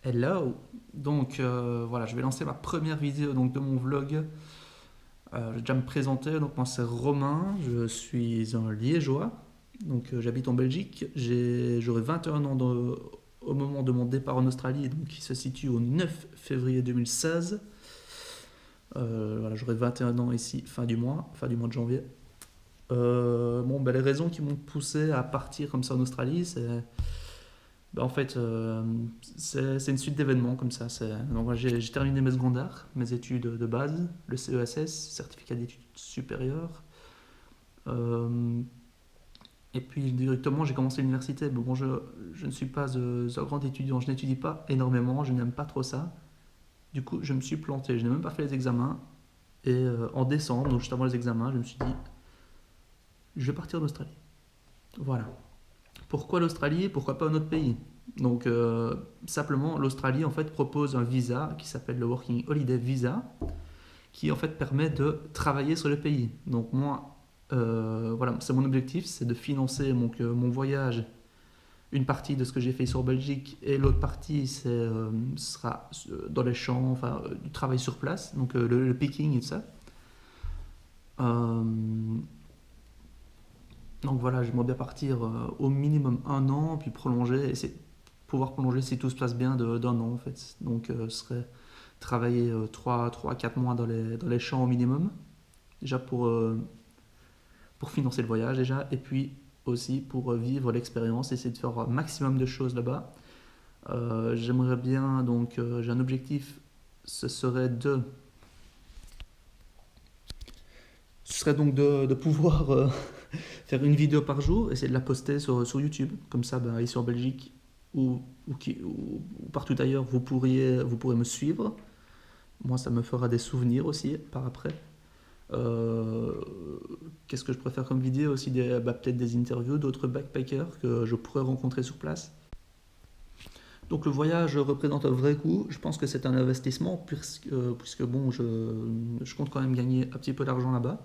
Hello! Donc voilà, je vais lancer ma première vidéo donc, de mon vlog. Je vais déjà me présenter. Donc moi c'est Romain, je suis un Liégeois. Donc j'habite en Belgique. J'aurai 21 ans au moment de mon départ en Australie, donc qui se situe au 9 février 2016. Voilà, j'aurai 21 ans ici fin du mois de janvier. Bon, ben, les raisons qui m'ont poussé à partir comme ça en Australie, c'est en fait, c'est une suite d'événements comme ça. Donc, voilà, j'ai terminé mes secondaires, mes études de base, le CESS, certificat d'études supérieures. Euh, et puis directement, j'ai commencé l'université. Mais bon, je ne suis pas un grand étudiant, je n'étudie pas énormément, je n'aime pas trop ça. Du coup, je me suis planté, je n'ai même pas fait les examens. Et en décembre, donc juste avant les examens, je me suis dit, je vais partir en Australie. Voilà. Pourquoi l'Australie? Pourquoi pas un autre pays? Donc simplement, l'Australie en fait propose un visa qui s'appelle le Working Holiday Visa, qui en fait permet de travailler sur le pays. Donc moi, voilà, c'est mon objectif, c'est de financer mon voyage, une partie de ce que j'ai fait sur Belgique et l'autre partie sera dans les champs, enfin du travail sur place, donc le picking et tout ça. Euh, donc voilà, j'aimerais bien partir au minimum un an, puis prolonger, et c'est pouvoir prolonger si tout se passe bien d'un an en fait. Donc ce serait travailler 3 à 4 mois dans les champs au minimum, déjà pour financer le voyage déjà, et puis aussi pour vivre l'expérience, essayer de faire un maximum de choses là-bas. J'aimerais bien, donc j'ai un objectif, ce serait de, ce serait donc de pouvoir faire une vidéo par jour, essayer de la poster sur YouTube, comme ça bah, ici en Belgique ou partout ailleurs, vous pourrez me suivre. Moi, ça me fera des souvenirs aussi par après. Euh, Qu'est-ce que je préfère comme vidéo aussi peut-être des interviews d'autres backpackers que je pourrais rencontrer sur place. Donc le voyage représente un vrai coût. Je pense que c'est un investissement puisque bon, je compte quand même gagner un petit peu d'argent là-bas.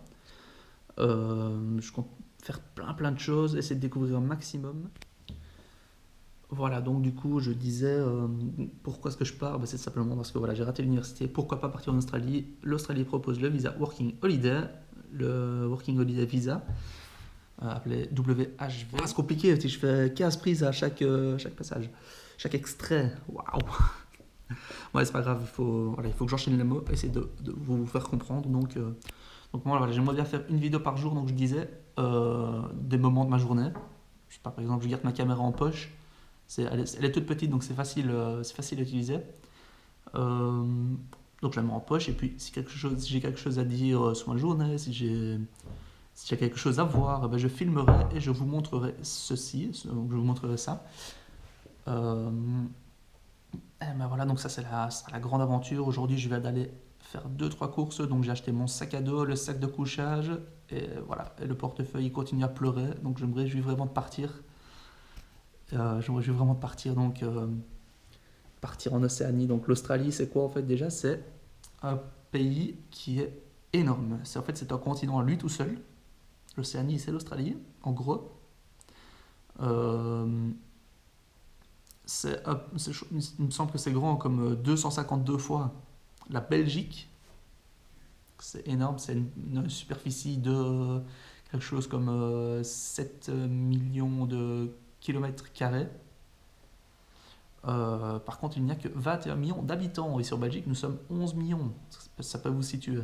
Je compte faire plein de choses, essayer de découvrir un maximum. Voilà, donc du coup, je disais, pourquoi est-ce que je pars? C'est simplement parce que voilà, j'ai raté l'université. Pourquoi pas partir en Australie? L'Australie propose le visa Working Holiday, le Working Holiday Visa, appelé WHV. Ah, c'est compliqué, si je fais 15 prises à chaque passage, chaque extrait. Waouh! Ouais, c'est pas grave, il faut que j'enchaîne les mots, essayer de vous faire comprendre. Donc moi, voilà, j'aimerais bien faire une vidéo par jour, donc je disais, des moments de ma journée. Je sais pas, par exemple, je garde ma caméra en poche. Elle est toute petite, donc c'est facile à utiliser. Euh, donc je la mets en poche, et puis si j'ai quelque chose à dire sur ma journée, si j'ai quelque chose à voir, eh ben, je filmerai et je vous montrerai donc je vous montrerai ça. Euh, et ben voilà, donc ça c'est la grande aventure. Aujourd'hui, je vais aller faire deux trois courses, donc j'ai acheté mon sac à dos, le sac de couchage, et voilà, et le portefeuille il continue à pleurer, donc je me réjouis vraiment de partir. Je me réjouis vraiment de partir, donc partir en Océanie. Donc l'Australie, c'est quoi en fait déjà? C'est un pays qui est énorme. C'est un continent à lui tout seul. L'Océanie, c'est l'Australie, en gros. Euh, il me semble que c'est grand comme 252 fois la Belgique. C'est énorme, c'est une superficie de quelque chose comme 7 millions de kilomètres carrés. Par contre, il n'y a que 21 millions d'habitants et sur Belgique, nous sommes 11 millions. Ça peut vous situer.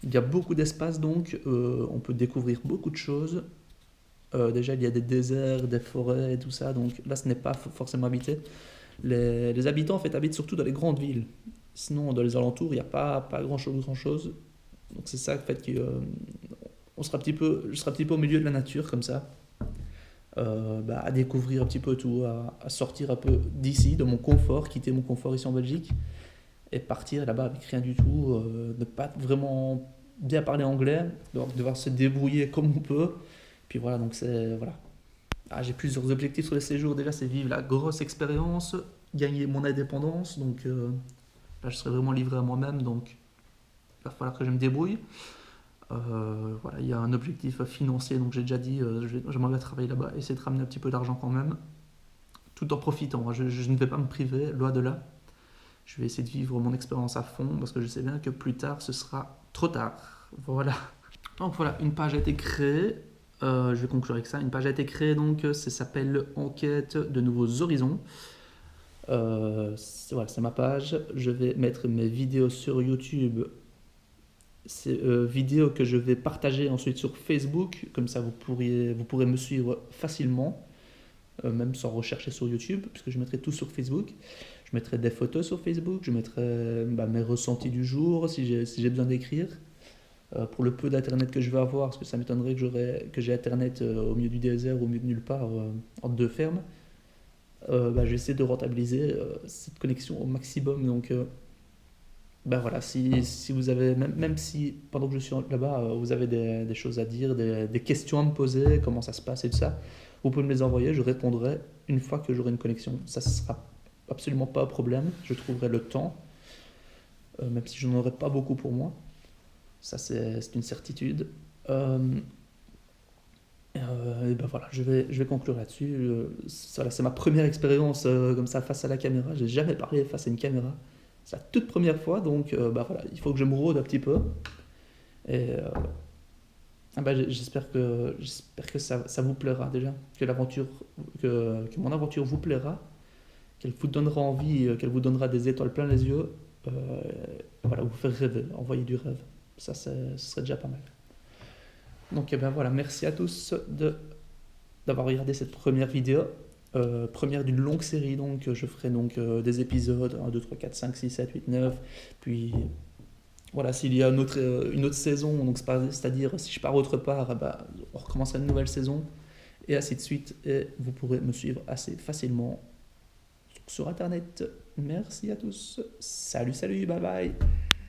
Il y a beaucoup d'espace donc, on peut découvrir beaucoup de choses. Déjà, il y a des déserts, des forêts et tout ça, donc là, ce n'est pas forcément habité. Les habitants en fait habitent surtout dans les grandes villes. Sinon, dans les alentours, il n'y a pas grand chose. Donc c'est ça en fait je serai un petit peu au milieu de la nature comme ça, à découvrir un petit peu tout, à sortir un peu d'ici, de mon confort, quitter mon confort ici en Belgique et partir là-bas avec rien du tout, ne pas vraiment bien parler anglais, donc devoir se débrouiller comme on peut. Puis voilà, donc c'est voilà. Ah, j'ai plusieurs objectifs sur le séjour. Déjà, c'est vivre la grosse expérience, gagner mon indépendance. Donc là, je serai vraiment livré à moi-même, donc il va falloir que je me débrouille. Voilà, il y a un objectif financier, donc j'ai déjà dit, j'aimerais bien travailler là-bas, essayer de ramener un petit peu d'argent quand même, tout en profitant. Je ne vais pas me priver, loin de là. Je vais essayer de vivre mon expérience à fond parce que je sais bien que plus tard, ce sera trop tard. Voilà. Donc voilà, une page a été créée. Je vais conclure avec ça. Une page a été créée, donc ça s'appelle Enquête de nouveaux horizons. Voilà, c'est ma page. Je vais mettre mes vidéos sur YouTube. Ces vidéos que je vais partager ensuite sur Facebook. Comme ça, vous pourrez me suivre facilement, même sans rechercher sur YouTube, puisque je mettrai tout sur Facebook. Je mettrai des photos sur Facebook. Je mettrai mes ressentis du jour si j'ai besoin d'écrire. Pour le peu d'internet que je vais avoir, parce que ça m'étonnerait que j'ai internet au milieu du désert ou au milieu de nulle part, entre deux fermes, je vais essayer de rentabiliser cette connexion au maximum. Donc voilà, si vous avez, même si pendant que je suis là-bas, vous avez des choses à dire, des questions à me poser, comment ça se passe et tout ça, vous pouvez me les envoyer, je répondrai une fois que j'aurai une connexion. Ça ne sera absolument pas un problème, je trouverai le temps, même si je n'en aurai pas beaucoup pour moi. Ça, c'est une certitude. Et ben voilà, je vais conclure là-dessus. Voilà, c'est ma première expérience comme ça face à la caméra. J'ai jamais parlé face à une caméra. C'est la toute première fois, donc voilà, il faut que je me rôde un petit peu. Et j'espère que ça vous plaira déjà, que mon aventure vous plaira, qu'elle vous donnera envie, qu'elle vous donnera des étoiles plein les yeux. Voilà, vous faire rêver, envoyer du rêve. Ça, ce serait déjà pas mal. Donc voilà, merci à tous d'avoir regardé cette première vidéo. Première d'une longue série, donc je ferai donc des épisodes 1, 2, 3, 4, 5, 6, 7, 8, 9. Puis voilà, s'il y a une autre saison, donc c'est-à-dire si je pars autre part, on recommencera une nouvelle saison, et ainsi de suite. Et vous pourrez me suivre assez facilement sur Internet. Merci à tous. Salut, salut, bye bye.